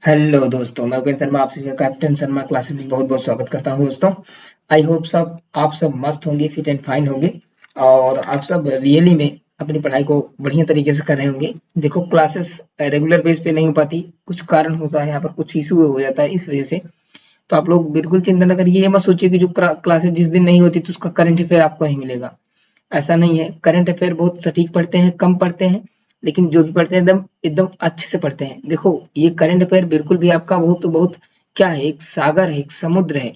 Hello दोस्तों, मैं उपेंद्र शर्मा आप सभी का कैप्टन शर्मा क्लासेस में बहुत बहुत स्वागत करता हूं। दोस्तों, आई होप सब आप सब मस्त होंगे, फिट एंड फाइन होंगे और आप सब रियली में अपनी पढ़ाई को बढ़िया तरीके से कर रहे होंगे। देखो, क्लासेस रेगुलर बेस पे नहीं हो पाती, कुछ कारण होता है, यहाँ पर कुछ इशू हो जाता है, इस वजह से तो आप लोग बिल्कुल चिंता न करिए। ये मत सोचिए कि जो क्लासेस जिस दिन नहीं होती तो उसका करंट अफेयर आपको ही मिलेगा। ऐसा नहीं है। करंट अफेयर बहुत सटीक पढ़ते हैं, कम पढ़ते हैं, लेकिन जो भी पढ़ते हैं एकदम एकदम अच्छे से पढ़ते हैं। देखो, ये करंट अफेयर बिल्कुल भी आपका बहुत बहुत क्या है, एक सागर है, एक समुद्र है।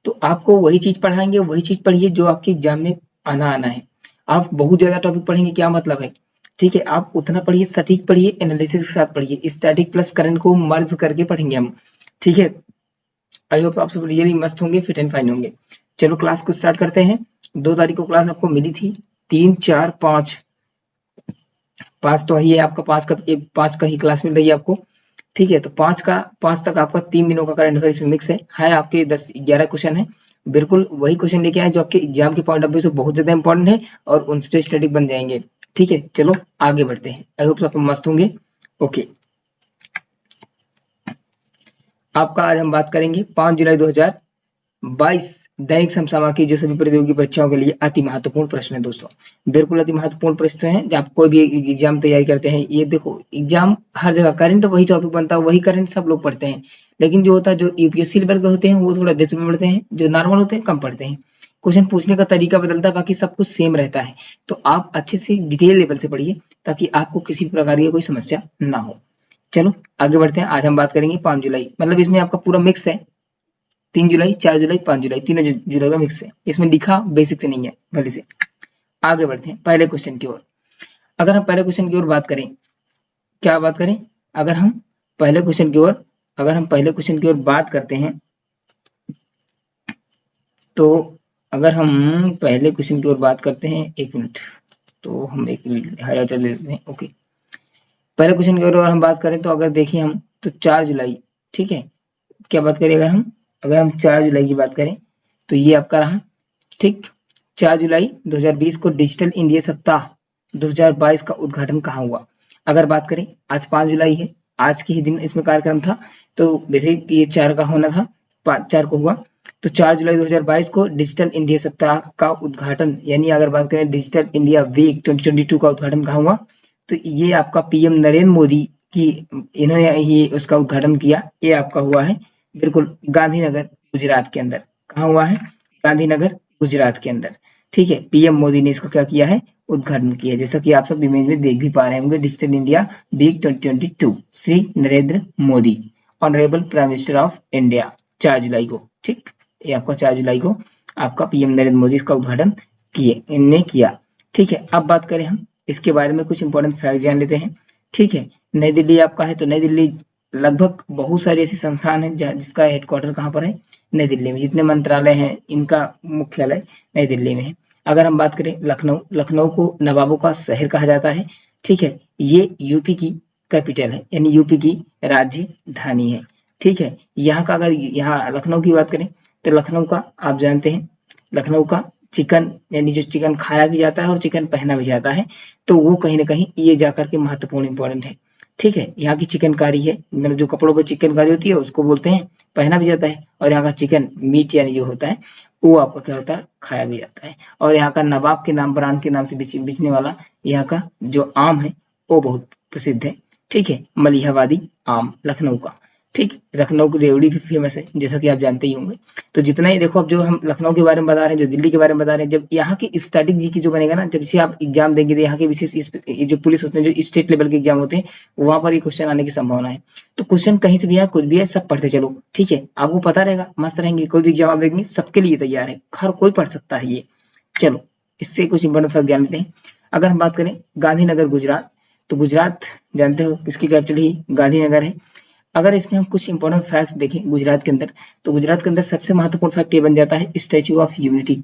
तो आपको वही चीज पढ़ाएंगे, वही चीज पढ़िए जो आपके एग्जाम में आना आना है। आप बहुत ज्यादा टॉपिक पढ़ेंगे क्या मतलब है? ठीक है, आप उतना पढ़िए, सटीक पढ़िए, एनालिसिस के साथ पढ़िए, स्टैटिक प्लस करंट को मर्ज करके पढ़ेंगे हम। ठीक है, आई होप आप सब रियली मस्त होंगे, फिट एंड फाइन होंगे। चलो क्लास को स्टार्ट करते हैं। 2 तारीख को क्लास आपको मिली थी। 3, 4, 5, 5 तो है आपका, 5 का ही क्लास मिल रही है आपको। ठीक है, तो 5 तक आपका 3 दिनों का करंट अफेयर इसमें मिक्स है आपके 10-11 क्वेश्चन है। बिल्कुल वही क्वेश्चन लेके आए जो आपके एग्जाम के पॉइंट ऑफ व्यू से बहुत ज्यादा इंपॉर्टेंट है और उनसे स्टैटिक बन जाएंगे। ठीक है, चलो आगे बढ़ते हैं। आई होप आप मस्त होंगे। ओके, आपका आज हम बात करेंगे 5 जुलाई 2022 दैनिक समसामयिक की जो सभी प्रतियोगी परीक्षाओं के लिए अति महत्वपूर्ण प्रश्न है। दोस्तों, बिल्कुल अति महत्वपूर्ण प्रश्न है। जब आप कोई भी एग्जाम तैयारी करते हैं, ये देखो एग्जाम हर जगह करंट वही टॉपिक बनता है, वही करंट सब लोग पढ़ते हैं, लेकिन जो होता है जो यूपीएससी लेवल के होते हैं वो थोड़ा डेप्थ में पढ़ते हैं, जो नॉर्मल होते हैं कम पढ़ते हैं। क्वेश्चन पूछने का तरीका बदलता है, बाकी सब कुछ सेम रहता है। तो आप अच्छे से डिटेल लेवल से पढ़िए ताकि आपको किसी भी प्रकार की कोई समस्या ना हो। चलो आगे बढ़ते हैं। आज हम बात करेंगे 5 जुलाई, मतलब इसमें आपका पूरा मिक्स है। 3 जुलाई, 4 जुलाई, 5 जुलाई, तीनों जुलाई का मिक्स है। इसमें लिखा बेसिक से नहीं है भले से। आगे बढ़ते हैं पहले क्वेश्चन की ओर। अगर हम पहले क्वेश्चन की ओर बात करें, क्या बात करें? अगर हम पहले क्वेश्चन की ओर अगर हम पहले क्वेश्चन की ओर बात करते हैं, तो अगर हम पहले क्वेश्चन की ओर बात करते हैं, 1 मिनट, तो हम एक हाईलाइटर ले लेते हैं। ओके, पहले क्वेश्चन की ओर हम बात करें तो अगर देखिए हम, तो 4 जुलाई, ठीक है, क्या बात करें? अगर हम 4 जुलाई की बात करें तो ये आपका रहा। ठीक, 4 जुलाई 2020 को डिजिटल इंडिया सप्ताह 2022 का उद्घाटन कहाँ हुआ? अगर बात करें, आज 5 जुलाई है, आज के ही दिन इसमें कार्यक्रम था, तो वैसे ये 4 का होना था, 4 को हुआ। तो 4 जुलाई 2022 को डिजिटल इंडिया सप्ताह का उद्घाटन, यानी अगर बात करें डिजिटल इंडिया वीक 2022 का उद्घाटन कहाँ हुआ? तो ये आपका पीएम नरेंद्र मोदी की, इन्होंने ये उसका उद्घाटन किया, ये आपका हुआ है बिल्कुल गांधीनगर गुजरात के अंदर। कहाँ हुआ है? गांधीनगर गुजरात के अंदर। ठीक है, पीएम मोदी ने इसका क्या किया है? उद्घाटन किया, जैसा कि आप सब इमेज में देख भी पा रहे होंगे। Digital India week 2022, Shri Narendra Modi, honourable prime minister of India, 4 जुलाई को। ठीक, ये आपका 4 जुलाई को आपका पीएम नरेंद्र मोदी इसका उद्घाटन इनने किया। ठीक है, अब बात करें हम इसके बारे में, कुछ इंपॉर्टेंट फैक्ट जान लेते हैं। ठीक है, नई दिल्ली आपका है, तो नई दिल्ली लगभग बहुत सारे ऐसे संस्थान हैं जिसका हेडक्वार्टर कहाँ पर है? नई दिल्ली में। जितने मंत्रालय हैं इनका मुख्यालय नई दिल्ली में है। अगर हम बात करें लखनऊ, लखनऊ को नवाबों का शहर कहा जाता है। ठीक है, ये यूपी की कैपिटल है, यानी यूपी की राजधानी है। ठीक है, यहाँ का, अगर यहाँ लखनऊ की बात करें तो लखनऊ का आप जानते हैं, लखनऊ का चिकन, यानी जो चिकन खाया भी जाता है और चिकन पहना भी जाता है, तो वो कहीं ना कहीं ये जाकर के महत्वपूर्ण इंपॉर्टेंट है। ठीक है, यहाँ की चिकनकारी है, मतलब जो कपड़ों पर चिकनकारी होती है उसको बोलते हैं, पहना भी जाता है। और यहाँ का चिकन मीट यानी जो होता है वो आपका क्या होता है? खाया भी जाता है। और यहाँ का नवाब के नाम, ब्रांड के नाम से बिकने वाला यहाँ का जो आम है वो बहुत प्रसिद्ध है। ठीक है, मलिहाबादी आम लखनऊ का। ठीक, लखनऊ की रेवड़ी भी फेमस है, जैसा कि आप जानते ही होंगे। तो जितना ही देखो, अब जो हम लखनऊ के बारे में बता रहे हैं, जो दिल्ली के बारे में बता रहे हैं, जब यहाँ की स्टैटिक जीके जो बनेगा ना, जब से आप एग्जाम देंगे तो यहाँ के विशेष जो पुलिस होते हैं, जो स्टेट लेवल के एग्जाम होते हैं, वहां पर ये क्वेश्चन आने की संभावना है। तो क्वेश्चन कहीं से भी आए, कुछ भी है, सब पढ़ते चलो। ठीक है, आपको पता रहेगा, मस्त रहेंगे, कोई भी एग्जाम आप देंगे सबके लिए तैयार है, हर कोई पढ़ सकता है ये। चलो इससे कुछ इंपॉर्टेंट फैक्ट जान लेते हैं। अगर हम बात करें गांधीनगर गुजरात, तो गुजरात जानते हो इसकी कैपिटल ही गांधीनगर है। अगर इसमें हम कुछ इंपॉर्टेंट फैक्ट्स देखें गुजरात के अंदर, तो गुजरात के अंदर सबसे महत्वपूर्ण फैक्ट ये बन जाता है statue of unity.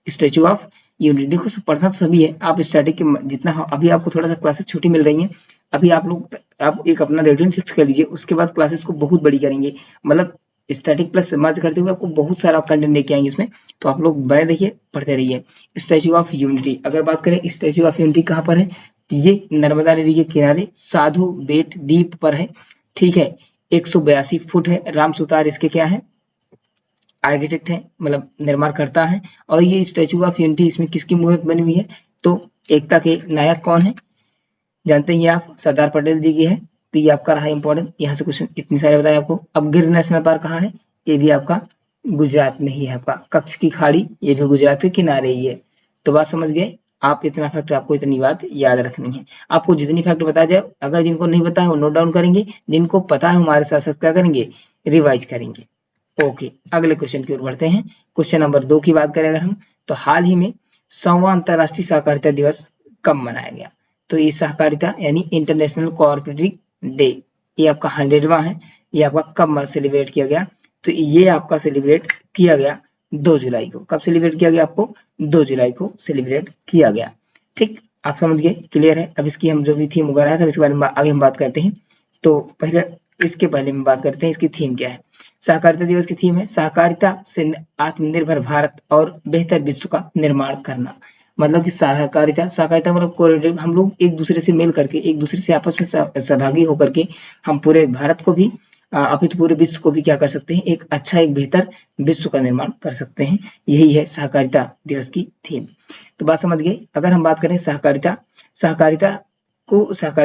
Statue of unity, देखो पढ़ना तो सभी है, आप स्टैटिक के जितना अभी आपको थोड़ा सा क्लासेस छोटी मिल रही हैं, अभी आप एक अपना रूटीन फिक्स कर लीजिए, उसके बाद क्लासेस को बहुत बड़ी करेंगे, मतलब स्टैटिक प्लस मर्ज करते हुए आपको बहुत सारा कंटेंट लेके आएंगे इसमें। तो आप लोग बने रहिए, पढ़ते रहिए। स्टैच्यू ऑफ यूनिटी, अगर बात करें स्टैच्यू ऑफ यूनिटी कहाँ पर है, ये नर्मदा नदी के किनारे साधु बेट द्वीप पर है। ठीक है, 182 फुट है। राम सुतार इसके क्या है, आर्किटेक्ट है, मतलब निर्माण करता है। और ये स्टैचू ऑफ यूनिटी इसमें किसकी मूर्त बनी हुई है, तो एकता के नायक कौन है, जानते ही आप, सरदार पटेल जी की है। तो ये आपका रहा इंपॉर्टेंट, यहाँ से क्वेश्चन इतने सारे बताए आपको। अब गिर नेशनल पार्क कहाँ है, ये भी आपका गुजरात में ही है। आपका कच्छ की खाड़ी, ये भी गुजरात के किनारे ही है। तो बात समझ गए आप, इतना फैक्ट आपको इतनी बात याद रखनी है। आपको जितनी फैक्ट बताया जाए, अगर जिनको नहीं पता है वो नोट डाउन करेंगे, जिनको पता है हमारे साथ साथ क्या करेंगे, रिवाइज करेंगे। ओके, अगले क्वेश्चन की ओर बढ़ते हैं। क्वेश्चन नंबर 2 की बात करें अगर हम, तो हाल ही में 100वां अंतरराष्ट्रीय सहकारिता दिवस कब मनाया गया। तो ये सहकारिता यानी इंटरनेशनल कोऑपरेटिव डे, ये आपका 100वां है। ये आपका कब सेलिब्रेट किया गया, तो ये आपका सेलिब्रेट किया गया 2 जुलाई को। कब सेलिब्रेट किया गया, आपको 2 जुलाई को सेलिब्रेट किया गया। ठीक, आप समझ गए, क्लियर है। अब इसकी हम जो भी थीम वगैरह है सब इसके बारे में आगे हम बात करते हैं। तो इसके पहले हम बात करते हैं इसकी थीम क्या है। सहकारिता दिवस की थीम है सहकारिता से आत्मनिर्भर भारत और बेहतर विश्व का निर्माण करना। मतलब कि सहकारिता मतलब कोऑपरेटिव, हम लोग एक दूसरे से मिल करके, एक दूसरे से आपस में सहभागी होकर के हम पूरे भारत को भी अपितु पूरे विश्व को भी क्या कर सकते हैं, एक अच्छा एक बेहतर विश्व का निर्माण कर सकते हैं। यही है सहकारिता दिवस की थीम। तो बात समझ गए। अगर हम बात करें सहकारिता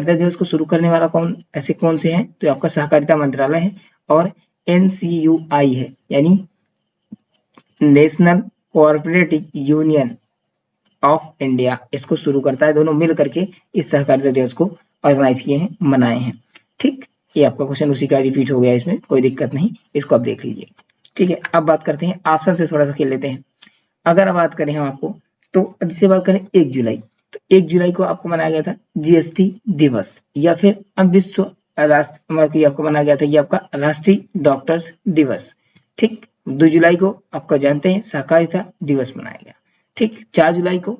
दिवस को शुरू करने वाला ऐसे कौन से हैं, तो आपका सहकारिता मंत्रालय है और NCUI है, यानी national cooperative union of India, इसको शुरू करता है। दोनों मिल करके इस सहकारिता दिवस को ऑर्गेनाइज किए हैं, मनाए हैं। ठीक, ये आपका क्वेश्चन उसी का रिपीट हो गया, इसमें कोई दिक्कत नहीं, इसको आप देख लीजिए। ठीक है, अब बात करते हैं ऑप्शन से थोड़ा सा खेल लेते हैं। अगर बात करें हम आपको, तो जिससे बात करें 1 जुलाई, तो 1 जुलाई को आपको मनाया गया था GST दिवस, या फिर विश्व राष्ट्र मतलब कि आपको मनाया गया था ये आपका राष्ट्रीय डॉक्टर्स दिवस। ठीक, 2 जुलाई को आपका जानते हैं सहकारिता दिवस मनाया गया। ठीक, 4 जुलाई को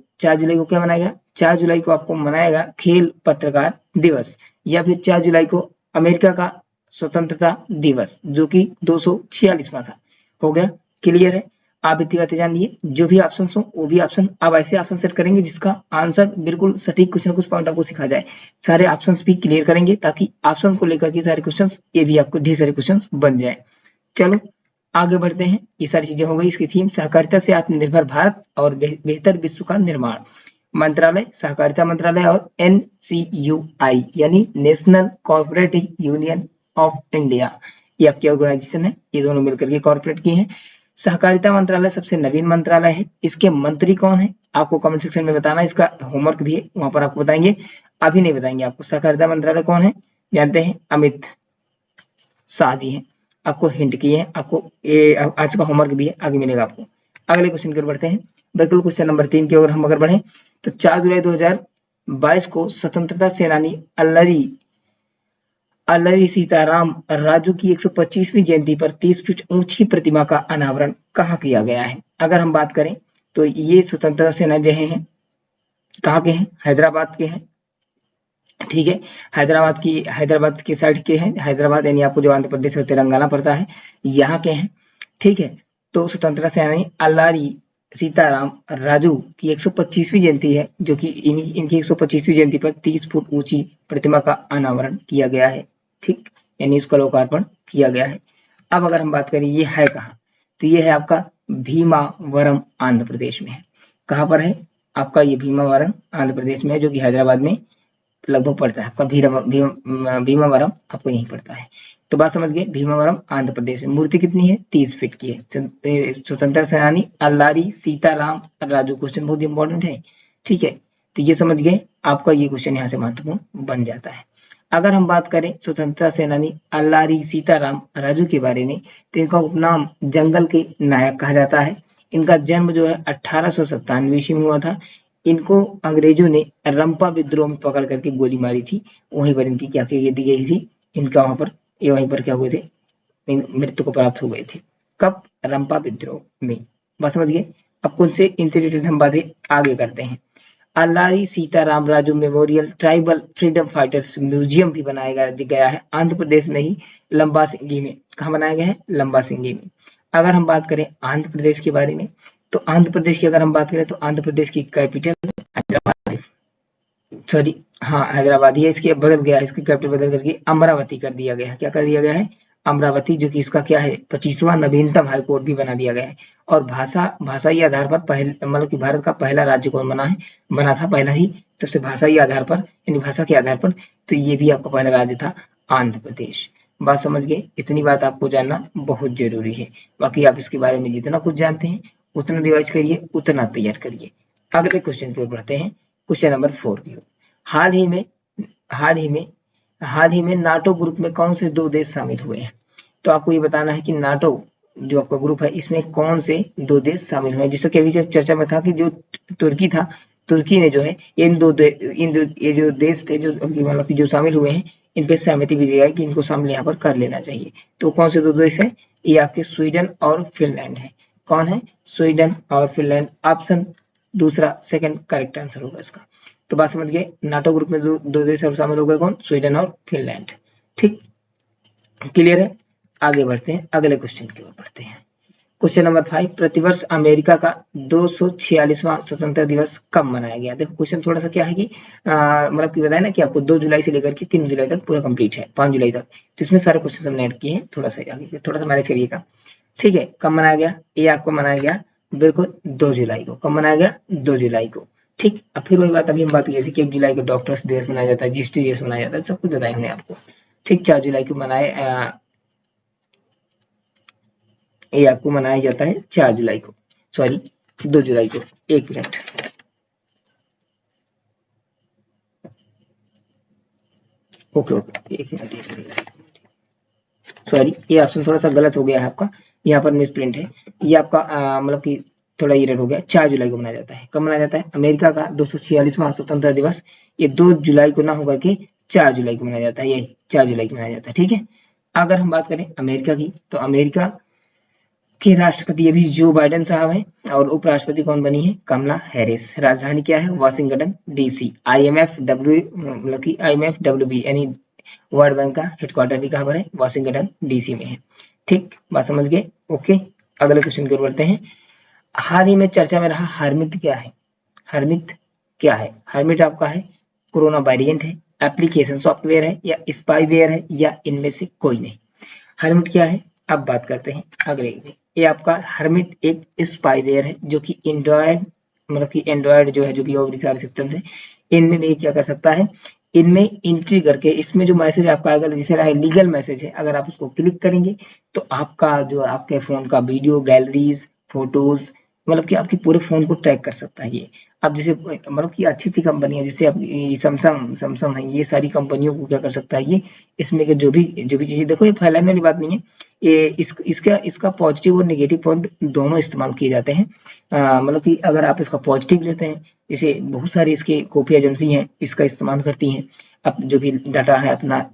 क्या मनाया गया, 4 जुलाई को आपको मनाएगा खेल पत्रकार दिवस, या फिर 4 जुलाई को अमेरिका का स्वतंत्रता दिवस, जो कि 246वां था। हो गया, क्लियर है। आप इतनी बातें जान लिए, जो भी ऑप्शन हो वो भी ऑप्शन आप ऐसे ऑप्शन सेट करेंगे जिसका आंसर बिल्कुल सटीक कुछ ना कुछ पॉइंट आपको सिखा जाए। सारे ऑप्शन भी क्लियर करेंगे ताकि ऑप्शन को लेकर के सारे क्वेश्चन, ये भी आपको ढेर सारे क्वेश्चन बन जाए। चलो आगे बढ़ते हैं। ये सारी चीजें हो गई। इसकी थीम सहकारिता से आत्मनिर्भर भारत और बेहतर विश्व का निर्माण। मंत्रालय सहकारिता मंत्रालय और NCUI यानी national cooperative union of India, ये आपकी ऑर्गेनाइजेशन है। ये दोनों मिलकर के कॉर्पोरेट की है। सहकारिता मंत्रालय सबसे नवीन मंत्रालय है। इसके मंत्री कौन है, आपको कमेंट सेक्शन में बताना। इसका होमवर्क भी है, वहां पर आपको बताएंगे, अभी नहीं बताएंगे आपको। सहकारिता मंत्रालय कौन है, जानते हैं, अमित शाह जी हैं। आपको हिंट किए हैं, आपको ये आज का होमवर्क भी है, आगे मिलेगा आपको। अगले क्वेश्चन की ओर बढ़ते हैं। बिल्कुल क्वेश्चन नंबर 3 की ओर हम अगर बढ़े, तो 4 जुलाई 2022 को स्वतंत्रता सेनानी अल्लरी सीताराम राजू की 125वीं जयंती पर 30 फीट ऊंची प्रतिमा का अनावरण कहाँ किया गया है। अगर हम बात करें तो ये स्वतंत्रता सेनानी रहे हैं, कहाँ के हैं, हैदराबाद के हैं। ठीक है, हैदराबाद की साइड के हैं। हैदराबाद यानी आपको जो आंध्र प्रदेश में तेलंगाना पड़ता है, यहाँ के हैं। ठीक है, तो स्वतंत्रता सेनानी अल्लारी सीताराम राजू की 125वीं जयंती है, जो कि इनकी 125वीं जयंती पर 30 फुट ऊंची प्रतिमा का अनावरण किया गया है। ठीक, यानी उसका लोकार्पण किया गया है। अब अगर हम बात करें ये है कहाँ, तो ये है आपका भीमावरम आंध्र प्रदेश में है। कहाँ पर है आपका ये भीमावरम आंध्र प्रदेश में है, जो कि हैदराबाद में लगभग पड़ता है। आपका भीमावरम आपको यहीं पड़ता है। तो बात समझ गए, भीमावरम आंध्र प्रदेश में। मूर्ति कितनी है, 30 फीट की है। स्वतंत्रता सेनानी अल्लारी सीताराम राजू, क्वेश्चन बहुत इंपॉर्टेंट है। ठीक है, तो ये समझ गए, आपका ये क्वेश्चन यहाँ से महत्वपूर्ण बन जाता है। अगर हम बात करें स्वतंत्रता सेनानी अल्लारी सीताराम राजू के बारे में, तो इनका उपनाम जंगल के नायक कहा जाता है। इनका जन्म जो है 1897 ईस्वी में हुआ था। इनको अंग्रेजों ने रंपा विद्रोह में पकड़ करके गोली मारी थी, वहीं पर इनकी क्या की गई थी, इनका वहां पर ये वहीं पर क्या हुए थे, मृत्यु को प्राप्त हो गए थे। कब, रंपा विद्रोह में। बस समझ गए। अब कौन से इनसे रिलेटेड हम बातें आगे करते हैं। Alluri Sitarama Raju memorial tribal freedom fighters museum भी बनाया गया है आंध्र प्रदेश में ही, लंबा सिंगी में। कहाँ बनाया गया है, लंबा सिंगी में। अगर हम बात करें आंध्र प्रदेश के बारे में, तो आंध्र प्रदेश की अगर हम बात करें तो आंध्र प्रदेश की कैपिटल हैदराबाद है। सॉरी, हाँ हैदराबाद ही है, इसके बदल गया, इसकी कैपिटल बदल करके अमरावती कर दिया गया है। क्या कर दिया गया है? अमरावती, जो कि इसका क्या है 25वां नवीनतम हाईकोर्ट भी बना दिया गया है। और भाषाई आधार पर पहले मतलब कि भारत का पहला राज्य कौन बना है, बना था पहला ही, सबसे भाषाई आधार पर यानी भाषा के आधार पर, तो ये भी आपका पहला राज्य था आंध्र प्रदेश। बात समझ गए? इतनी बात आपको जानना बहुत जरूरी है। बाकी आप इसके बारे में जितना कुछ जानते हैं उतना रिवाइज करिए, उतना तैयार करिए। अगले क्वेश्चन की ओर बढ़ते हैं, क्वेश्चन नंबर 4 की ओर। हाल ही में हाल ही में हाल ही में नाटो ग्रुप में कौन से 2 देश शामिल हुए हैं? तो आपको ये बताना है कि नाटो जो आपका ग्रुप है इसमें कौन से 2 देश शामिल हुए हैं। जैसा कि अभी जब चर्चा में था कि जो तुर्की था, तुर्की ने जो है ये जो देश थे जो मतलब कि जो शामिल हुए हैं, इन पे सहमति भी दी गई कि इनको शामिल यहाँ पर कर लेना चाहिए। तो कौन से 2 देश है? ये आपके स्वीडन और फिनलैंड है। कौन है? स्वीडन और फिनलैंड। ऑप्शन दूसरा सेकंड करेक्ट आंसर होगा इसका। तो बात समझ गए, नाटो ग्रुप में 2 देश और शामिल हो गए, कौन? स्वीडन और फिनलैंड। ठीक, क्लियर है? आगे बढ़ते हैं, अगले क्वेश्चन की ओर बढ़ते हैं। क्वेश्चन नंबर 5, प्रतिवर्ष अमेरिका का 246वां स्वतंत्रता दिवस कब मनाया गया? देखो क्वेश्चन थोड़ा सा क्या है कि मतलब कि बताया ना कि आपको 2 जुलाई से लेकर के 3 जुलाई तक पूरा कंप्लीट है, 5 जुलाई तक, तो इसमें सारे क्वेश्चन हमने ऐड किए हैं। थोड़ा सा आगे थोड़ा सा मैनेज करिएगा, ठीक है? कब मनाया गया? ये आपको मनाया गया बिल्कुल 2 जुलाई को। कब मनाया गया? 2 जुलाई को। ठीक, अब फिर वही बात अभी हम बात की थी कि 1 जुलाई को डॉक्टर्स दिवस मनाया जाता है, जीएसटी दिवस मनाया जाता है, सब कुछ बताया हमने आपको। ठीक, 4 जुलाई को ये आपको मनाया जाता है 4 जुलाई को, सॉरी 2 जुलाई को। 1 minute, okay okay, 1 minute, sorry ये ऑप्शन थोड़ा सा गलत हो गया है आपका, यहाँ पर मिस प्रिंट है। ये आपका मतलब कि थोड़ा एरर हो गया। 4 जुलाई को मनाया जाता है। कब मनाया जाता है? अमेरिका का 246वां स्वतंत्रता दिवस ये 2 जुलाई को ना होकर के 4 जुलाई को मनाया जाता है। ये 4 जुलाई को मनाया जाता है, ठीक है? अगर हम बात करें अमेरिका की, तो अमेरिका के राष्ट्रपति अभी जो बाइडेन साहब हैं और उपराष्ट्रपति कौन बनी है? कमला हैरिस। राजधानी क्या है? Washington DC. IMF-WB यानी वर्ल्ड बैंक का हेडक्वार्टर भी कहाँ पर है? वाशिंगटन डीसी में है। ठीक, बात समझ गए? ओके, अगले क्वेश्चन की ओर बढ़ते हैं। हाल ही में चर्चा में रहा हर्मिट क्या है? हर्मिट क्या है? हर्मिट आपका है कोरोना वेरिएंट है, एप्लीकेशन सॉफ्टवेयर है, या स्पाईवेयर है, या इनमें से कोई नहीं। हर्मिट क्या है? अब बात करते हैं अगले में। ये आपका हर्मिट एक स्पाईवेयर है जो कि एंड्रॉयड मतलब कि एंड्रॉयड जो है, जो भी ऑपरेटिंग सारे सिस्टम है, इनमें भी क्या कर सकता है, इनमें एंट्री करके इसमें जो मैसेज आपका आएगा, जैसे लीगल मैसेज है, अगर आप उसको क्लिक करेंगे तो आपका जो आपके फोन का वीडियो गैलरीज फोटोज मतलब कि आपके पूरे फोन को ट्रैक कर सकता है ये। अब जैसे मतलब कि अच्छी अच्छी कंपनी है, जैसे अब सैमसंग है, ये सारी कंपनियों को क्या कर सकता है ये, इसमें के जो भी चीजें, देखो ये फैलाने वाली बात नहीं है, ये इसका पॉजिटिव और नेगेटिव पॉइंट दोनों इस्तेमाल किए जाते हैं। मतलब कि अगर आप इसका पॉजिटिव लेते हैं, जैसे बहुत सारी इसके खुफिया एजेंसी हैं इसका इस्तेमाल करती हैं अब जो भी डाटा है अपना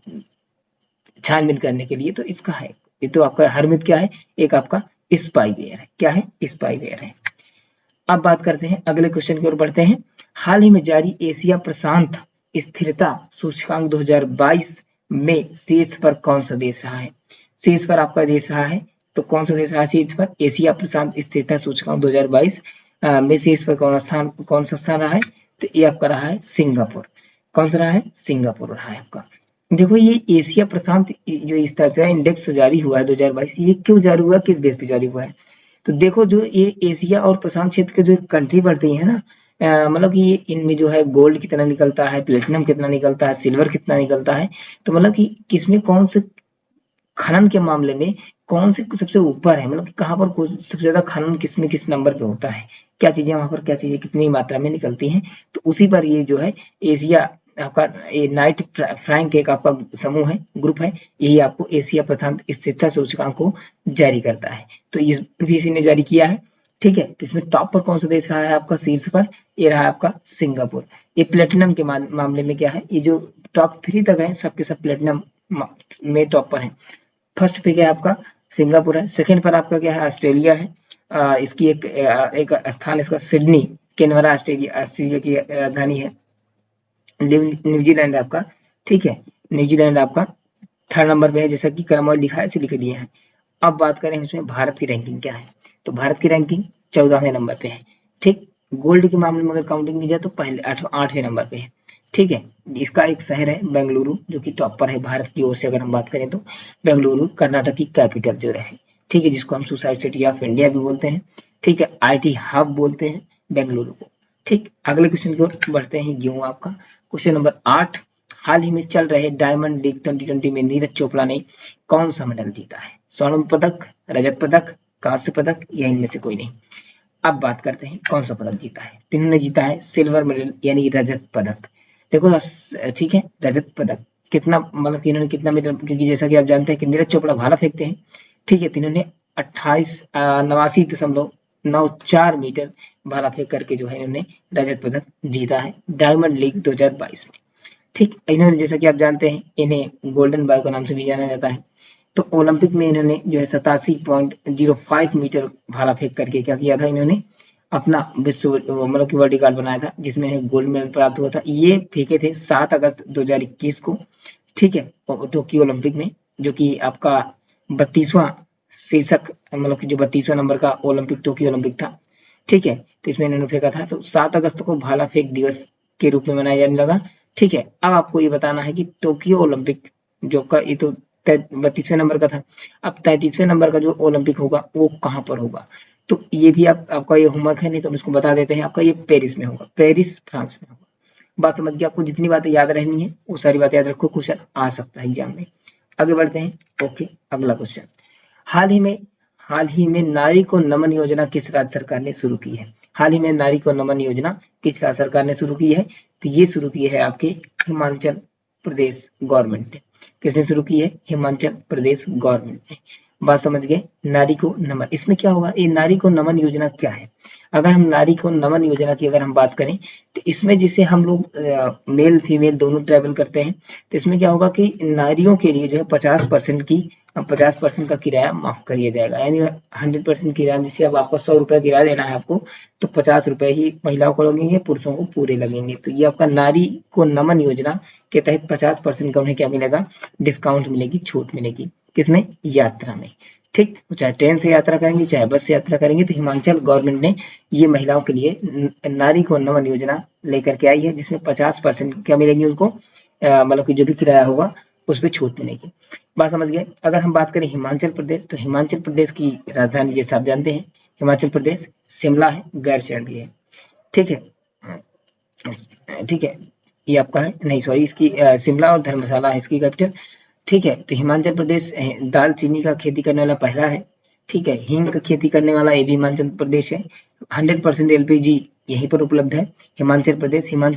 छानबीन करने के लिए, तो इसका है ये। तो आपका हर्मिट क्या है? एक आपका स्पाईवेयर है। क्या है? स्पाईवेयर है। अब बात करते हैं अगले क्वेश्चन की ओर बढ़ते हैं। हाल ही में जारी एशिया प्रशांत स्थिरता सूचकांक 2022 में शीर्ष पर कौन सा देश रहा है? शीर्ष पर आपका देश रहा है, तो कौन सा देश रहा है शीर्ष पर? एशिया प्रशांत स्थिरता सूचकांक 2022 में शीर्ष पर कौन सा स्थान रहा है? तो ये आपका रहा है सिंगापुर। कौन सा रहा है? सिंगापुर रहा है आपका। देखो ये एशिया प्रशांत जो स्थिरता इंडेक्स जारी हुआ है 2022, ये क्यों जारी हुआ, किस बेस पे जारी हुआ है? तो देखो जो ये एशिया और प्रशांत क्षेत्र के जो कंट्री बढ़ती है ना, मतलब कि इनमें जो है गोल्ड कितना निकलता है, प्लेटिनम कितना निकलता है, सिल्वर कितना निकलता है, तो मतलब कि किसमें कौन से खनन के मामले में कौन से सबसे ऊपर है, मतलब कि कहाँ पर सबसे ज्यादा खनन किसमें किस नंबर पे होता है, क्या चीजें वहां पर क्या चीजें कितनी मात्रा में निकलती हैं, तो उसी पर ये जो है एशिया आपका ये नाइट फ्रैंक एक आपका समूह है, ग्रुप है, यही आपको एशिया प्रशांत स्थिरता सूचकांक को जारी करता है। तो इस भी इसी ने जारी किया है, ठीक है? तो इसमें टॉप पर कौन सा देश रहा है आपका शीर्ष पर? ये रहा आपका सिंगापुर। ये प्लेटिनम के मामले में क्या है, ये जो टॉप 3 तक है सबके सब प्लेटिनम में टॉप पर है। फर्स्ट पे क्या है आपका? सिंगापुर है। सेकंड पर आपका क्या है? ऑस्ट्रेलिया है। इसकी एक स्थान इसका सिडनी कैनबरा ऑस्ट्रेलिया की राजधानी है। न्यूजीलैंड आपका, ठीक है? न्यूजीलैंड आपका 3rd नंबर पे है, जैसा कि क्रमवार लिखा है इसे लिख दिया है। अब बात करें इसमें भारत की रैंकिंग क्या है, तो भारत की रैंकिंग 14वें नंबर पे है। ठीक, गोल्ड के मामले में अगर काउंटिंग की जाए तो पहले 8वें नंबर पे है। ठीक है। इसका एक शहर है बेंगलुरु, जो कि टॉप पर है भारत की ओर से अगर हम बात करें तो। बेंगलुरु कर्नाटक की कैपिटल जो रहे, ठीक है, जिसको हम सुसाइड सिटी ऑफ इंडिया भी बोलते हैं, ठीक है, आईटी हब बोलते हैं बेंगलुरु को। ठीक, अगले क्वेश्चन की ओर बढ़ते हैं। ये हुआ आपका क्वेश्चन नंबर 8। हाल ही में चल रहे डायमंड लीग 2020 में नीरज चोपड़ा ने कौन सा मेडल जीता है? स्वर्ण पदक, रजत पदक, कांस्य पदक या इनमें से कोई नहीं? अब बात करते हैं कौन सा पदक जीता है। तो इन्होंने जीता है सिल्वर मेडल यानी रजत पदक। देखो ठीक है, रजत पदक कितना मतलब कि इन्होंने कितना मेडल, क्योंकि जैसा कि आप जानते हैं कि नीरज चोपड़ा भाला फेंकते हैं, ठीक है, तो इन्होंने 89.94 मीटर भाला फेंक करके जो है इन्होंने रजत पदक जीता है डायमंड लीग 2022 में। ठीक, इन्होंने जैसा कि आप जानते हैं इन्हें गोल्डन बॉय के नाम से भी जाना जाता है। तो ओलंपिक में इन्होंने जो है 87.05 मीटर भाला फेंक करके क्या किया था, इन्होंने अपना विश्व मतलब कि वर्ल्ड रिकॉर्ड बनाया था, जिसमें इन्हें गोल्ड मेडल प्राप्त हुआ था। ये फेंके थे 7 अगस्त 2021 को, ठीक है, टोक्यो ओलंपिक में, जो कि आपका 32वां शीर्षक मतलब कि जो 32वां नंबर का ओलंपिक टोक्यो ओलंपिक था, ठीक है, तो इसमें इन्होंने फेंका था। तो 7 अगस्त को भाला फेंक दिवस के रूप में मनाया जाने लगा, ठीक है। अब आपको ये बताना है कि टोक्यो ओलंपिक जो का ये तो 32वें नंबर का था, अब 33वें नंबर का जो ओलंपिक होगा वो कहाँ पर होगा? तो ये भी आपका ये होमवर्क है, नहीं तो हम इसको बता देते हैं। आपका ये पेरिस में होगा, पेरिस फ्रांस में होगा। बात समझ गए? आपको जितनी बातें याद रहनी है वो सारी बातें याद रखो, क्वेश्चन आ सकता है एग्जाम में। आगे बढ़ते हैं। ओके, अगला क्वेश्चन। हाल ही में नारी को नमन योजना किस राज्य सरकार ने शुरू की है? हाल ही में नारी को नमन योजना किस राज्य सरकार ने शुरू की है? तो ये शुरू की है आपके हिमाचल प्रदेश गवर्नमेंट ने। किसने शुरू की है? हिमाचल प्रदेश गवर्नमेंट ने। बात समझ गए? नारी को नमन, इसमें क्या होगा? ये नारी को नमन योजना क्या है? अगर हम नारी को नमन योजना की अगर हम बात करें तो इसमें जिसे हम लोग मेल फीमेल दोनों ट्रेवल करते हैं, तो इसमें क्या होगा कि नारियों के लिए जो है 50% का किराया माफ कर दिया जाएगा, यानी 100% किराया। जैसे अब आपको 100 रुपये किराया देना है आपको, तो 50 रुपये ही महिलाओं को लगेंगे, पुरुषों को पूरे लगेंगे। तो ये आपका नारी को नमन योजना के तहत 50% का उन्हें क्या मिलेगा? डिस्काउंट मिलेगी, छूट मिलेगी। किसमें? यात्रा में। ठीक, चाहे ट्रेन से यात्रा करेंगे चाहे बस से यात्रा करेंगे, तो हिमाचल गवर्नमेंट ने ये महिलाओं के लिए नारी को नमन योजना लेकर के आई है, जिसमें 50% क्या मिलेगी उनको, मतलब कि जो भी किराया होगा उस पर छूट मिलेगी। बात समझ गए? अगर हम बात करें हिमाचल प्रदेश, तो हिमाचल प्रदेश की राजधानी जैसे आप जानते हैं हिमाचल प्रदेश शिमला है, गैरसैंण भी है, ठीक है, ठीक है, ये आपका है नहीं सॉरी इसकी शिमला और धर्मशाला है इसकी कैपिटल, ठीक है। तो हिमाचल प्रदेश दालचीनी का खेती करने वाला पहला है, ठीक है। हींग का खेती करने वाला ये भी हिमाचल प्रदेश है। 100% एलपीजी यहीं पर उपलब्ध है हिमाचल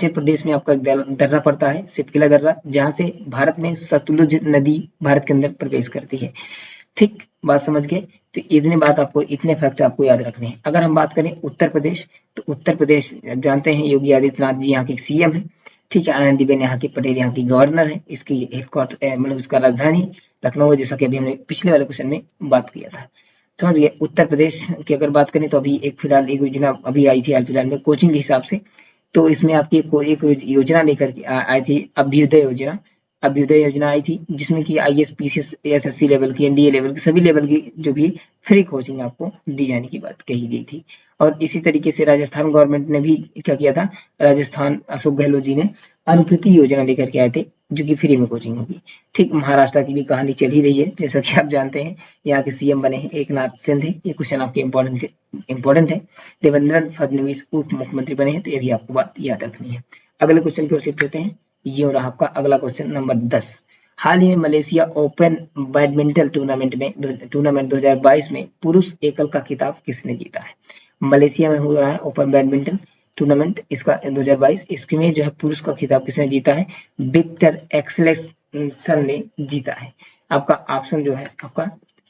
प्रदेश में आपका दर्रा पड़ता है, सिपकिला दर्रा, जहां से भारत में सतलुज नदी भारत के अंदर प्रवेश करती है। ठीक, बात समझ गए? तो इतने फैक्ट आपको याद रखने हैं। अगर हम बात करें उत्तर प्रदेश, तो उत्तर प्रदेश जानते हैं योगी आदित्यनाथ जी यहाँ के सीएम है, ठीक है। आनंदीबेन यहाँ की पटेल यहाँ की गवर्नर है। इसकी हेडक्वार्टर मतलब इसका राजधानी लखनऊ है, जैसा कि अभी हमने पिछले वाले क्वेश्चन में बात किया था। समझ गए? उत्तर प्रदेश की अगर बात करें तो अभी एक फिलहाल एक योजना अभी आई थी हाल फिलहाल में कोचिंग के हिसाब से, तो इसमें आपकी एक योजना लेकर आई थी, अभ्युदय योजना आई थी, जिसमें कि आईएएस पीसीएस एसएससी लेवल की एनडीए लेवल की सभी लेवल की जो भी फ्री कोचिंग आपको दी जाने की बात कही गई थी। और इसी तरीके से राजस्थान गवर्नमेंट ने भी क्या किया था, राजस्थान अशोक गहलोत जी ने अनुकृति योजना लेकर के आए थे, जो कि फ्री में कोचिंग होगी। ठीक, महाराष्ट्र की भी कहानी चल ही रही है, जैसा कि आप जानते हैं यहाँ के सीएम बने हैं एकनाथ शिंदे। ये क्वेश्चन आपके इंपॉर्टेंट है। देवेंद्र फडणवीस उप मुख्यमंत्री बने हैं, तो ये भी आपको बात याद रखनी है। अगले क्वेश्चन की ओर शिफ्ट होते हैं। ये हो रहा आपका अगला क्वेश्चन नंबर 10। हाल ही में मलेशिया ओपन बैडमिंटन टूर्नामेंट 2022 में पुरुष एकल का खिताब किसने जीता है? मलेशिया में हो रहा है ओपन बैडमिंटन टूर्नामेंट इसका 2022, इसमें जो है पुरुष का खिताब किसने जीता है? विक्टर एक्सेल्सन ने जीता है। आपका ऑप्शन जो है आपका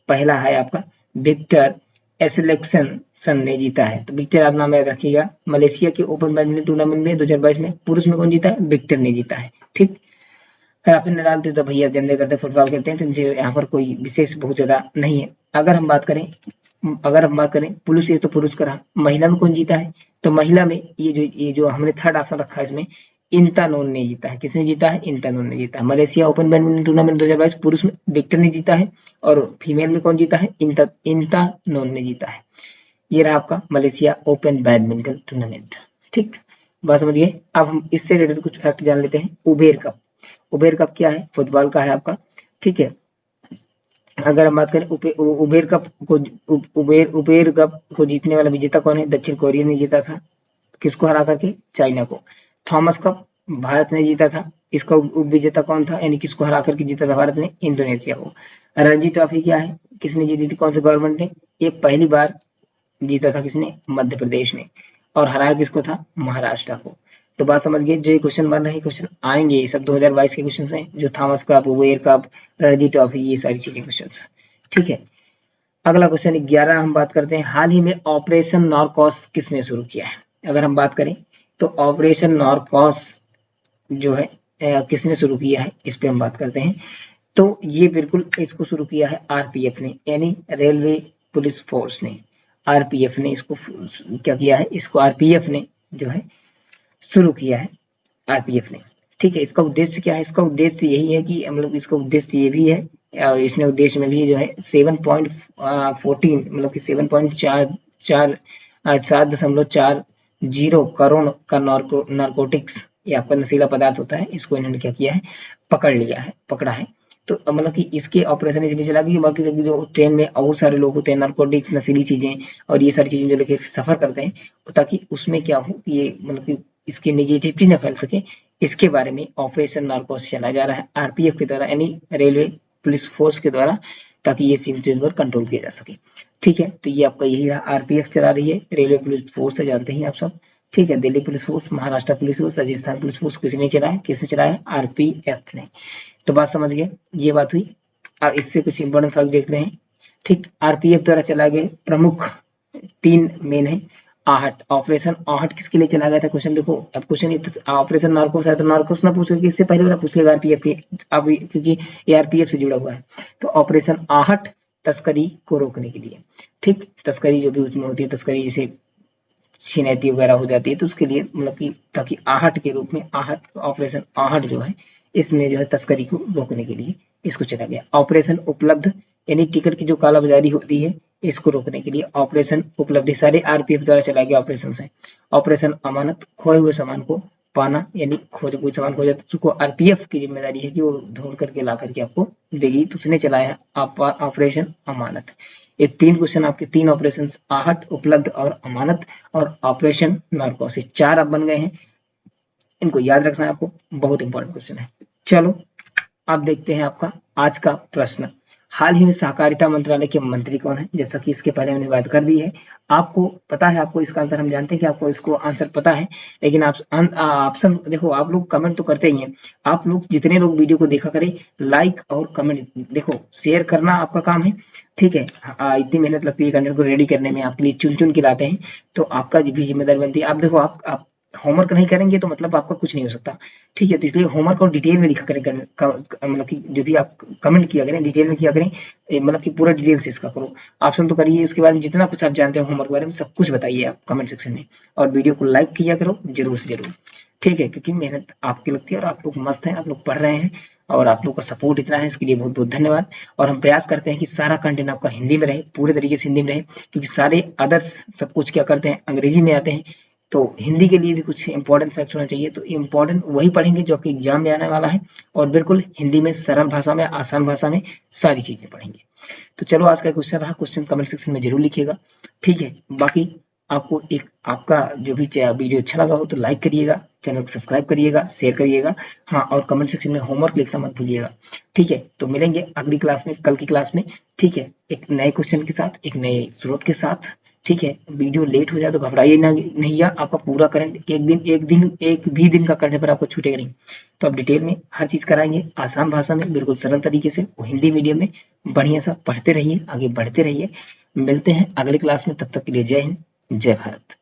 पहला है आपका विक्टर एसेलेक्सन ने जीता है। तो विक्टर आप नाम याद रखिएगा। मलेशिया के ओपन बैडमिंटन टूर्नामेंट में 2022 में पुरुष में कौन जीता है? विक्टर ने जीता है। ठीक, अगर आप नडाल थे तो भैया जमने करते फुटबॉल खेलते हैं, तो मुझे यहाँ पर कोई विशेष बहुत ज्यादा नहीं है। अगर हम बात करें पुरुष, ये तो पुरुष का रहा। महिला में कौन जीता है? तो महिला में ये जो हमने थर्ड ऑप्शन रखा है इसमें इंतानोन ने जीता है। किसने जीता है? इंतानोन ने जीता है। मलेशिया ओपन बैडमिंटन टूर्नामेंट 2022 पुरुष में विक्टर ने जीता है, और फीमेल में कौन जीता है? इंतानोन ने जीता है। ये रहा आपका मलेशिया ओपन बैडमिंटन टूर्नामेंट। ठीक, बात समझिए। अब हम इससे रिलेटेड कुछ फैक्ट जान लेते हैं। उबेर कप, उबेर कप क्या है? फुटबॉल का है आपका, ठीक है। अगर हम बात करें उबेर कप को, उबेर कप को जीतने वाला विजेता कौन है? दक्षिण कोरिया ने जीता था। किसको हरा करके? चाइना को। थॉमस कप भारत ने जीता था। इसका उप विजेता कौन था? यानी किसको हरा करके जीता था भारत ने? इंडोनेशिया को। रणजी ट्रॉफी क्या है? किसने जीती थी? कौन सी गवर्नमेंट ने? ये पहली बार जीता था किसने? मध्य प्रदेश ने। और हराया किसको था? महाराष्ट्र को। तो बात समझ गए। जो ये क्वेश्चन बन रहे हैं, क्वेश्चन आएंगे, ये सब 2022 के क्वेश्चन हैं, जो Thomas cup, Uber cup, Ranji trophy, ये सारी चीजें क्वेश्चन, ठीक है। अगला क्वेश्चन 11 हम बात करते हैं। हाल ही में ऑपरेशन नॉरकॉस किसने शुरू किया है? अगर हम बात करें तो ऑपरेशन नॉरकॉस जो है किसने शुरू किया है, इस पे हम बात करते हैं। तो ये बिल्कुल इसको शुरू किया है आरपीएफ ने, यानी रेलवे पुलिस फोर्स ने। आरपीएफ ने इसको क्या किया है? इसको आरपीएफ ने जो है शुरू किया है, आरपीएफ ने, ठीक है। इसका उद्देश्य क्या है? इसका उद्देश्य यही है कि हम लोग, इसका उद्देश्य ये भी है, इसने उद्देश्य में भी जो है 7.14 मतलब कि 7.40 करोड़ का नार्कोटिक्स, ये आपका नशीला पदार्थ होता है, इसको इन्होंने क्या किया है? पकड़ लिया है, पकड़ा है। तो मतलब कि इसके ऑपरेशन इसलिए चला कि बाकी जो ट्रेन में और सारे लोग होते हैं, नार्कोटिक्स, नशीली चीजें और ये सारी चीजें जो लेके सफर करते हैं, ताकि उसमें क्या हो, ये मतलब कि इसकी नेगेटिविटी न फैल सके, इसके बारे में ऑपरेशन नार्कोस चलाया जा रहा है आरपीएफ के द्वारा, यानी रेलवे पुलिस फोर्स के द्वारा, ताकि ये चीज पर कंट्रोल किया जा सके, ठीक है। तो ये आपका यही रहा, आरपीएफ चला रही है, रेलवे पुलिस फोर्स से जानते हैं आप सब, ठीक है। Delhi police force, Maharashtra police force, Rajasthan police force किसने चलाया? किसने चलाया? आरपीएफ ने। तो बात समझ गए, ये बात हुई। इससे कुछ इंपॉर्टेंट फैक्ट देख रहे हैं, ठीक। आरपीएफ द्वारा चलाए गए प्रमुख 3 मेन है। आहट, ऑपरेशन आहट किसके लिए चला गया था? क्वेश्चन देखो, अब क्वेश्चन ऑपरेशन नार्कोस है तो नार्कोस ना पूछो कि इससे पहले वाला पूछ लेगा आरपीएफ के, अब क्योंकि ये आरपीएफ से जुड़ा हुआ है। तो ऑपरेशन आहट तस्करी को रोकने के लिए, ठीक। तस्करी जो भी उसमें होती है, तस्करी जैसे छिनैती वगैरह हो जाती है, तो उसके लिए मतलब कि ताकि आहट के रूप में, आहट, ऑपरेशन आहट जो है, इसमें जो है तस्करी को रोकने के लिए इसको चला गया। ऑपरेशन उपलब्ध, यानी टिकट की जो कालाबाजारी होती है, इसको रोकने के लिए ऑपरेशन उपलब्धि, सारे आरपीएफ द्वारा चलाए गए ऑपरेशन है। ऑपरेशन अमानत, खोए हुए सामान को पाना, यानी कोई सामान खो जाता है उसको आरपीएफ की जिम्मेदारी है कि वो ढूंढ करके ला करके आपको देगी, तो उसने चलाया है ऑपरेशन अमानत। ये 3 क्वेश्चन आपके, 3 ऑपरेशन, आहट, उपलब्ध और अमानत, और ऑपरेशन नार्कोस, 4 अब बन गए हैं। इनको याद रखना है आपको, बहुत इंपॉर्टेंट क्वेश्चन है। चलो अब देखते हैं आपका आज का प्रश्न। हाल ही में सहकारिता मंत्रालय के मंत्री कौन है? जैसा कि इसके पहले मैंने बात कर दी है, आपको पता है, आपको इसका आंसर, हम जानते हैं कि आपको इसको आंसर पता है, लेकिन आप ऑप्शन देखो, आप लोग कमेंट तो करते ही हैं। आप लोग जितने लोग वीडियो को देखा करें, लाइक और कमेंट, देखो शेयर करना आपका काम है, ठीक है। इतनी मेहनत लगती है कंटेंट को रेडी करने में, आपके लिए चुन चुन के लाते हैं, तो आपका भी जिम्मेदारी बनती है। आप देखो, आप होमवर्क नहीं करेंगे तो मतलब आपका कुछ नहीं हो सकता, ठीक है। तो इसलिए होमवर्क और डिटेल में लिखा करें, मतलब कि जो भी आप कमेंट किया करें, डिटेल में किया करें, मतलब कि पूरा डिटेल से इसका करो, ऑप्शन तो करिए, उसके बारे में जितना कुछ आप जानते हो होमवर्क के बारे में सब कुछ बताइए आप कमेंट सेक्शन में, और वीडियो को लाइक किया करो जरूर से जरूर, ठीक है। क्योंकि मेहनत आपकी लगती है और आप लोग मस्त हैं, आप लोग पढ़ रहे हैं, और आप लोग का सपोर्ट इतना है, इसके लिए बहुत बहुत धन्यवाद। और हम प्रयास करते हैं कि सारा कंटेंट आपका हिंदी में रहे, पूरे तरीके से हिंदी में रहे, क्योंकि सारे अदर्स सब कुछ क्या करते हैं, अंग्रेजी में आते हैं, तो हिंदी के लिए भी कुछ इंपॉर्टेंट फैक्ट होना चाहिए। तो इंपॉर्टेंट वही पढ़ेंगे जो आपके एग्जाम में आने वाला है, और बिल्कुल हिंदी में, सरल भाषा में, आसान भाषा में सारी चीजें पढ़ेंगे। तो चलो आज का क्वेश्चन रहा, क्वेश्चन कमेंट सेक्शन में जरूर लिखिएगा, ठीक है। बाकी आपको एक, आपका जो भी वीडियो अच्छा लगा हो तो लाइक करिएगा, चैनल को सब्सक्राइब करिएगा, शेयर करिएगा, हाँ, और कमेंट सेक्शन में होमवर्क लिखना मत भूलिएगा, ठीक है। तो मिलेंगे अगली क्लास में, कल की क्लास में, ठीक है, एक नए क्वेश्चन के साथ, एक नए स्रोत के साथ, ठीक है। वीडियो लेट हो जाए तो घबराइए नहीं, आपका पूरा करंट एक भी दिन का करने पर आपको छूटेगा नहीं। तो अब डिटेल में हर चीज कराएंगे, आसान भाषा में, बिल्कुल सरल तरीके से, हिंदी मीडियम में, बढ़िया सा पढ़ते रहिए, आगे बढ़ते रहिए। मिलते हैं अगले क्लास में, तब तक के लिए जय हिंद, जय भारत।